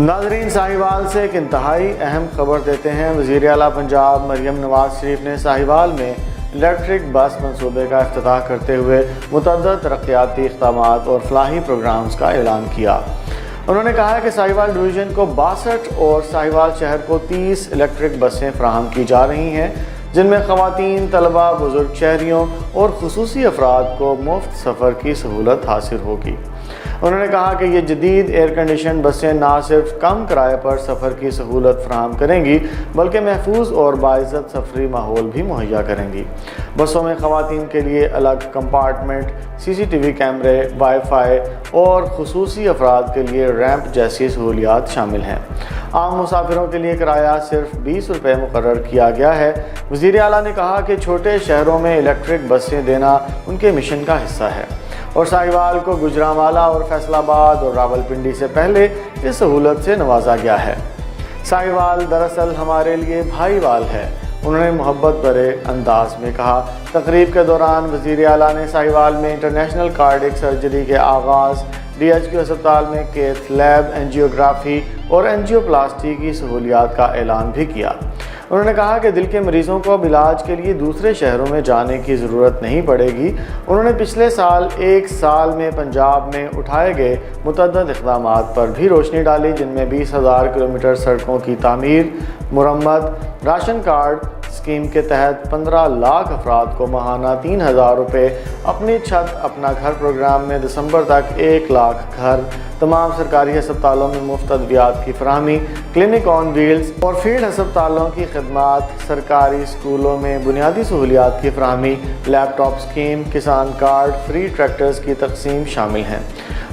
ناظرین، ساہیوال سے ایک انتہائی اہم خبر دیتے ہیں۔ وزیر اعلیٰ پنجاب مریم نواز شریف نے ساہیوال میں الیکٹرک بس منصوبے کا افتتاح کرتے ہوئے متعدد ترقیاتی اقدامات اور فلاحی پروگرامز کا اعلان کیا۔ انہوں نے کہا کہ ساہیوال ڈویژن کو 62 اور ساہیوال شہر کو 30 الیکٹرک بسیں فراہم کی جا رہی ہیں، جن میں خواتین، طلباء، بزرگ شہریوں اور خصوصی افراد کو مفت سفر کی سہولت حاصل ہوگی۔ انہوں نے کہا کہ یہ جدید ایئر کنڈیشن بسیں نہ صرف کم کرائے پر سفر کی سہولت فراہم کریں گی بلکہ محفوظ اور باعزت سفری ماحول بھی مہیا کریں گی۔ بسوں میں خواتین کے لیے الگ کمپارٹمنٹ، CCTV کیمرے، وائی فائی اور خصوصی افراد کے لیے ریمپ جیسی سہولیات شامل ہیں۔ عام مسافروں کے لیے کرایہ صرف 20 روپے مقرر کیا گیا ہے۔ وزیر اعلیٰ نے کہا کہ چھوٹے شہروں میں الیکٹرک بسیں دینا ان کے مشن کا حصہ ہے اور ساہیوال کو گوجرانوالہ اور فیصل آباد اور راولپنڈی سے پہلے اس سہولت سے نوازا گیا ہے۔ ساہیوال دراصل ہمارے لیے بھائی وال ہے، انہوں نے محبت بھرے انداز میں کہا۔ تقریب کے دوران وزیر اعلیٰ نے ساہیوال میں انٹرنیشنل کارڈک سرجری کے آغاز، DHQ ہسپتال میں کیتھ لیب، اینجیوگرافی اور اینجیوپلاسٹی کی سہولیات کا اعلان بھی کیا۔ انہوں نے کہا کہ دل کے مریضوں کو اب علاج کے لیے دوسرے شہروں میں جانے کی ضرورت نہیں پڑے گی۔ انہوں نے پچھلے سال ایک سال میں پنجاب میں اٹھائے گئے متعدد اقدامات پر بھی روشنی ڈالی، جن میں 20,000 کلومیٹر سڑکوں کی تعمیر، مرمت، راشن کارڈ اسکیم کے تحت 15 لاکھ افراد کو ماہانہ 3,000 روپے، اپنی چھت اپنا گھر پروگرام میں دسمبر تک 1 لاکھ گھر، تمام سرکاری ہسپتالوں میں مفت ادویات کی فراہمی، کلینک آن ویلز اور فیلڈ ہسپتالوں کی خدمات، سرکاری اسکولوں میں بنیادی سہولیات کی فراہمی، لیپ ٹاپ اسکیم، کسان کارڈ، فری ٹریکٹرز کی تقسیم شامل ہیں۔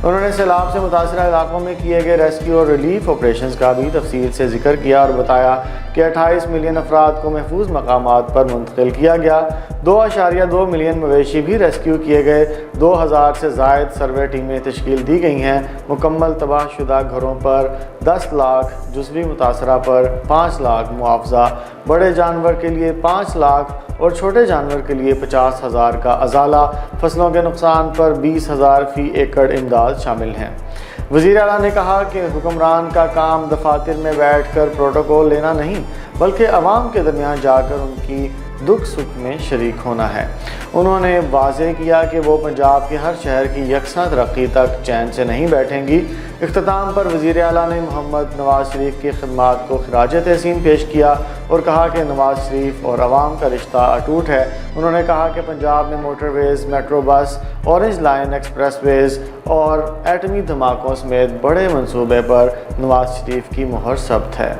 انہوں نے سیلاب سے متاثرہ علاقوں میں کیے گئے ریسکیو اور ریلیف آپریشنز کا بھی تفصیل سے ذکر کیا اور بتایا کہ 28 ملین افراد کو محفوظ مقامات پر منتقل کیا گیا، 2.2 ملین مویشی بھی ریسکیو کیے گئے، 2,000 سے زائد سروے ٹیمیں تشکیل دی گئی ہیں، مکمل تباہ شدہ گھروں پر 10 لاکھ، جزوی متاثرہ پر 5 لاکھ معاوضہ، بڑے جانور کے لیے 5 لاکھ اور چھوٹے جانور کے لیے 50,000 کا ازالہ، فصلوں کے نقصان پر 20,000 فی ایکڑ امداد شامل ہیں۔ وزیر اعلیٰ نے کہا کہ حکمران کا کام دفاتر میں بیٹھ کر پروٹوکول لینا نہیں بلکہ عوام کے درمیان جا کر ان کی دکھ سکھ میں شریک ہونا ہے۔ انہوں نے واضح کیا کہ وہ پنجاب کے ہر شہر کی یکساں ترقی تک چین سے نہیں بیٹھیں گی۔ اختتام پر وزیر اعلیٰ نے محمد نواز شریف کی خدمات کو خراج تحسین پیش کیا اور کہا کہ نواز شریف اور عوام کا رشتہ اٹوٹ ہے۔ انہوں نے کہا کہ پنجاب میں motorways, metro bus, Orange Line expressways اور ایٹمی دھماکوں سمیت بڑے منصوبے پر نواز شریف کی مہر ثبت ہے۔